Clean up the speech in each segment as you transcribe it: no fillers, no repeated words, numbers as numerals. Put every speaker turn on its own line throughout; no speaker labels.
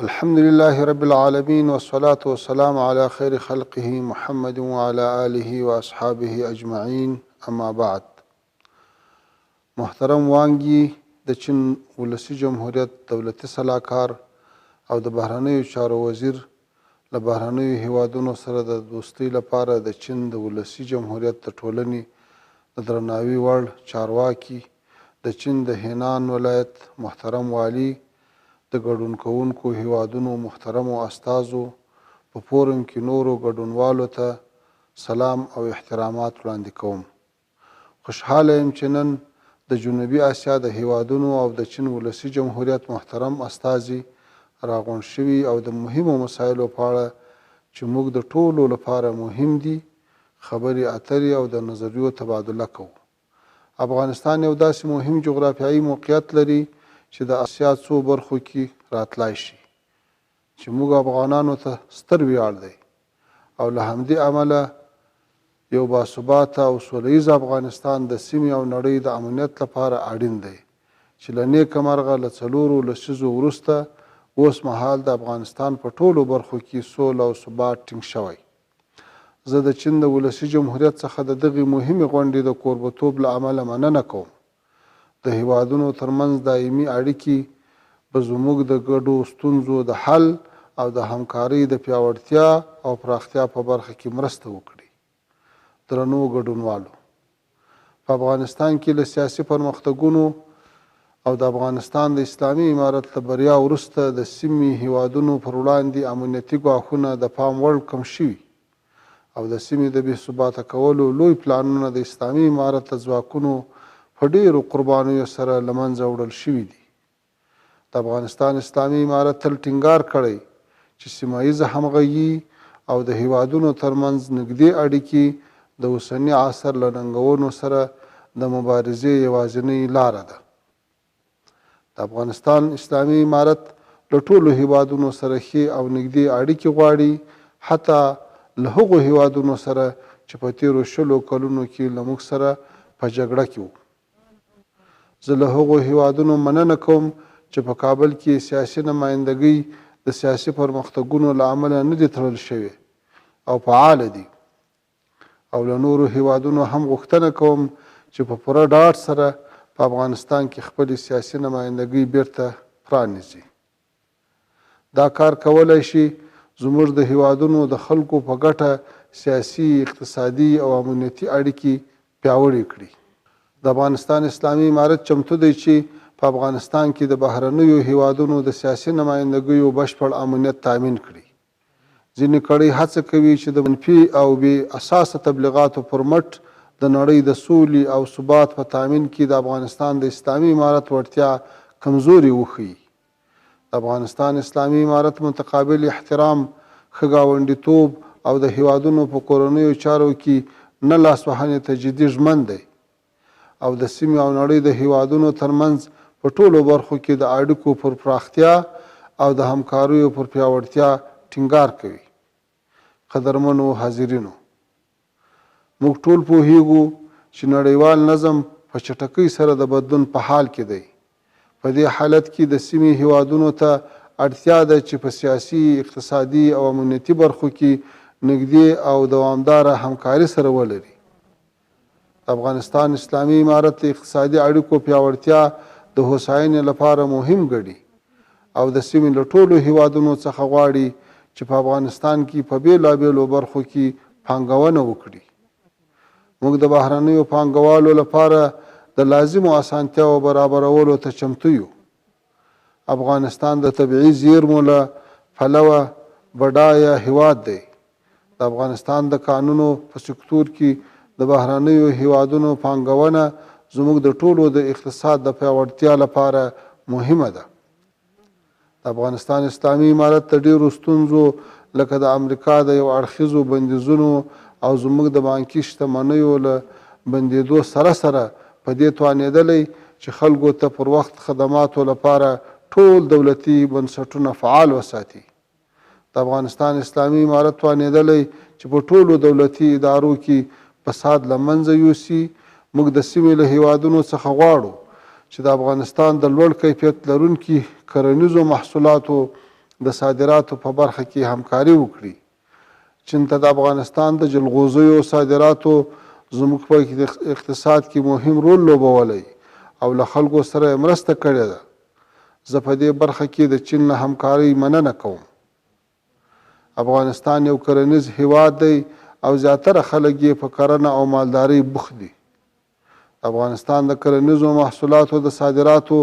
الحمد لله رب العالمين والصلاة والسلام على خير خلقه محمد وعلى آله وأصحابه أجمعين. اما بعد. محترم وانګي د چین ولسی جمهوریت دولتي سلاکار او د بهرنیو چارو وزیر له بهرنیو هیوادونو سره د دوستۍ لپاره د چین د ولسی جمهوریت د ټولنې د درناوي وړ چارواکي د چین د هینان ولایت محترم والی د ګډون کوونکو هیوادونو محترمو استازو په فورم کې نورو ګډونوالو ته سلام او احترامات وړاندې کوم. خوشحاله یم چې نن د جنوبي اسیا د هیوادونو او د چین ولسی جمهوریت محترم استازي راغونډ شوي او د مهمو مسایلو په اړه چې موږ د ټولو لپاره مهم دي خبرې اترې او د نظریو تبادله کوو. افغانستان یو داسې مهم جغرافیایي موقعیت لري چې د اسیا څو برخو کې راتلای شي چې موږ افغانانو ته ستر ویاړ دی او له همدې امله یو باثباته او سوله ییز افغانستان د سیمې او نړۍ د امنیت لپاره اړین دی چې له نیکه مرغه له څلورو لسیزو وروسته اوس مهال د افغانستان په ټولو برخو کې سوله او ثبات ټینګ شوی. زه د چین د ولسی جمهوریت څخه د دغې مهمې غونډې د کوربتوب له امله مننه کوم. د هیوادونو ترمنځ دایمي اړیکې به زموږ د ګډو ستونزو د حل او د همکارۍ د پیاوړتیا او پراختیا په برخه کې مرسته وکړي. درنو ګډونوالو، په افغانستان کې له سیاسي پرمختګونو او د افغانستان د اسلامي امارت له بریا وروسته د سیمې هیوادونو پر وړاندې امنیتي ګواښونه د پام وړ کم شوي او د سیمې د بې ثباته کولو لوی پلانونه د اسلامي امارت د ځواکونو په ډیرو قربانیو سره له منځه وړل شوي دي. د افغانستان اسلامي امارت تل ټینګار کړی چې سیمه ییزه همغږي او د هیوادونو ترمنځ نږدې اړیکې د اوسني عصر له ننګونو سره د مبارزې یوازینۍ لاره ده. د افغانستان اسلامي امارت له ټولو هیوادونو سره ښې او نږدې اړیکې غواړي، حتی له هغو هیوادونو سره چې په تیرو 20 کلونو کې له موږ سره په جګړه کې وو. زه له هغو هیوادونو مننه کوم چې په کابل کې سیاسي نمایندګۍ د سیاسي پرمختګونو له امله نه دي تړل شوې او فعاله دي، او له نورو هیوادونو هم غوښتنه کوم چې په پوره ډاډ سره په افغانستان کې خپلې سیاسي نمایندګۍ بیرته پرانیزي. دا کار کولی شي زموږ د هیوادونو د خلکو په ګټه سیاسي، اقتصادي او امنیتي اړیکې پیاوړې کړي. د افغانستان اسلامي امارت چمتو دی چې په افغانستان کې د بهرنیو هیوادونو د سیاسي نمایندګیو بشپړ امنیت تامین کړي. ځینې کړۍ هڅه کوي چې د منفي او بې اساسه تبلیغاتو پر مټ د نړۍ د سولې او ثبات په تامین کې د افغانستان د اسلامي امارت وړتیا کمزوري وښيي. د افغانستان اسلامي امارت متقابل احترام، ښه ګاونډیتوب او د هیوادونو په کورنیو چارو کې نه لاسوهنې ته جدي ژمن دی او د سیمې او نړۍ د هیوادونو ترمنځ په ټولو برخو کې د اړیکو پر پراختیا او د همکاریو پر پیاوړتیا ټینګار کوي. قدرمنو حاضرینو، موږ ټول پوهیږو چې نړیوال نظم په چټکۍ سره د بدلون په حال کې دی. په دې حالت کې د سیمې هیوادونو ته اړتیا ده چې په سیاسي، اقتصادي او امنیتي برخو کې نږدې او دوامداره همکاري سره ولري. افغانستان اسلامي امارت د اقتصادي اړیکو پیاوړتیا د هوساینې لپاره مهم ګڼي او د سیمې له ټولو هیوادونو څخه غواړي چې په افغانستان کې په بیلابیلو برخو کې پانګونه وکړي. موږ د بهرنیو پانګوالو لپاره د لازمو اسانتیاو برابرولو ته چمتو یو. افغانستان د طبیعي زیرمو له پلوه بډایه هیواد دی. د افغانستان د کانونو په سکتور کې د بهرنیو هیوادونو پانګونه زموږ د ټولو د اقتصاد د پیاوړتیا لپاره مهمه ده. د افغانستان اسلامي امارت د ډیرو ستونزو لکه د امریکا د یو اړخیزو بندیزونو او زموږ د بانکي شتمنیو له بندېدو سره سره په دې توانېدلی چې خلکو ته پر وخت خدماتو لپاره ټول دولتي بنسټونه فعال وساتي. د افغانستان اسلامي امارت توانېدلی چې په ټولو دولتي ادارو کې فساد له منځه یوسي. موږ د سیمې له هیوادونو څخه غواړو چې د افغانستان د لوړ کیفیت لرونکي کرنیزو محصولاتو د صادراتو په برخه کې همکاري وکړي. چین ته د افغانستان د جلغوزیو صادراتو زموږ په اقتصاد کې مهم رول لوبولی او له خلکو سره مرسته کړې ده. زه په دې برخه کې د چین له همکارۍ مننه کوم. افغانستان یو کرنیز هیواد دی او زیاتره خلک یې په کرنه او مالدارۍ بوخت دي. افغانستان د کرنیزو محصولاتو د صادراتو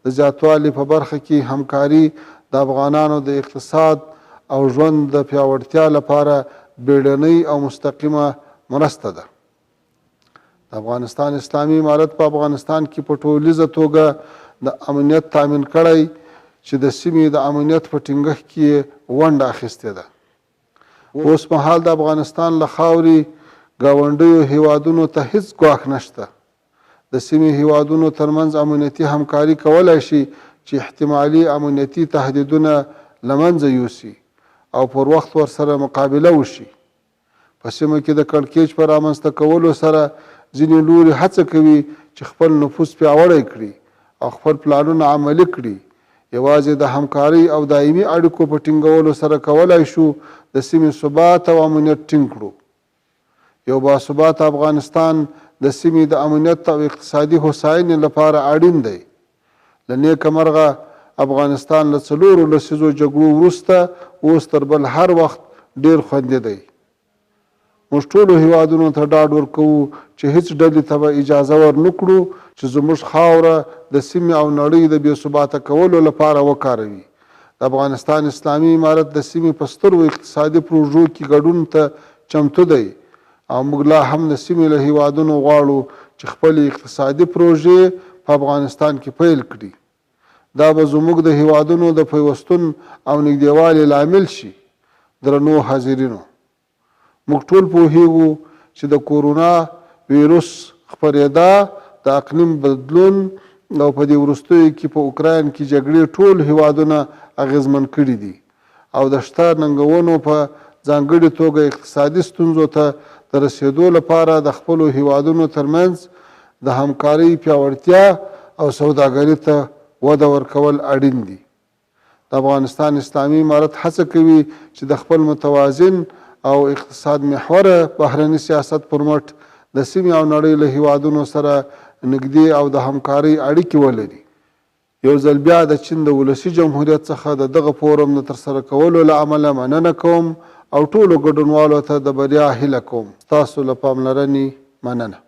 د زیاتوالي په برخه کې همکاري د افغانانو د اقتصاد او ژوند د پیاوړتیا لپاره بیړنۍ او مستقیمه مرسته ده. د افغانستان اسلامي امارت په افغانستان کې په ټولیزه توګه د امنیت تامین کړی چې د سیمې د امنیت په ټینګښت کې ونډه اخیستې ده. اوس مهال د افغانستان له خاورې ګاونډیو هیوادونو ته هیڅ ګواښ نشته. د سیمې هیوادونو ترمنځ امنیتي همکاري کولی شي چې احتمالي امنیتي تهدیدونه له منځه یوسي او پر وخت ورسره مقابله وشي. په سیمه کې د کړکېچ په رامنځته کولو سره ځینې لوري هڅه کوي چې خپل نفوذ پیاوړی کړي او خپل پلانونه عملي کړي. یوازې د همکارۍ او دایمي اړیکو په ټینګولو سره کولی شو د سیمې ثبات او امنیت ټینګ کړو. یو باثباته افغانستان د سیمې د امنیت او اقتصادي هوساینې لپاره اړین دی. له نیکه مرغه افغانستان له 4 لسیزو جګړو وروسته اوس تر بل هر وخت ډیر خوندي دی. موږ ټولو هیوادونو ته ډاډ ورکوو چې هیڅ ډلې ته به اجازه ورنکړو چې زموږ خاوره د سیمې او نړۍ د بې ثباته کولو لپاره وکاروي. د افغانستان اسلامي امارت د سیمې په سترو اقتصادي پروژو کې ګډون ته چمتو دی او موږ لا هم د سیمې له هیوادونو غواړو چې خپلې اقتصادي پروژې په افغانستان کې پیل کړي. دا به زموږ د هیوادونو د پیوستون او نږدېوالي لامل شي. درنو حاضرینو، موږ ټول پوهیږو چې د کورونا ویروس خپرېدا، د اقلیم بدلون او په دې وروستیو کې په اوکراین کې جګړې ټول هیوادونه اغیزمن کړي دي او د شته ننګونو په ځانګړې توګه اقتصادي ستونزو ته د رسېدو لپاره د خپلو هیوادونو ترمنځ د همکارۍ پیاوړتیا او سوداګرۍ ته وده ورکول اړین دي. د افغانستان اسلامي امارت هڅه کوي چې د خپل متوازن او اقتصاد محوره بهرني سیاست پر مټ د سیمې او نړۍ له هیوادونو سره نږدې او د همکارۍ اړیکې ولري. یو ځل بیا د چین د ولسي جمهوریت څخه د دغه فورم د ترسره کولو له امله مننه کوم او ټولو ګډونوالو ته د بریا هیله کوم. ستاسو له پاملرنې مننه.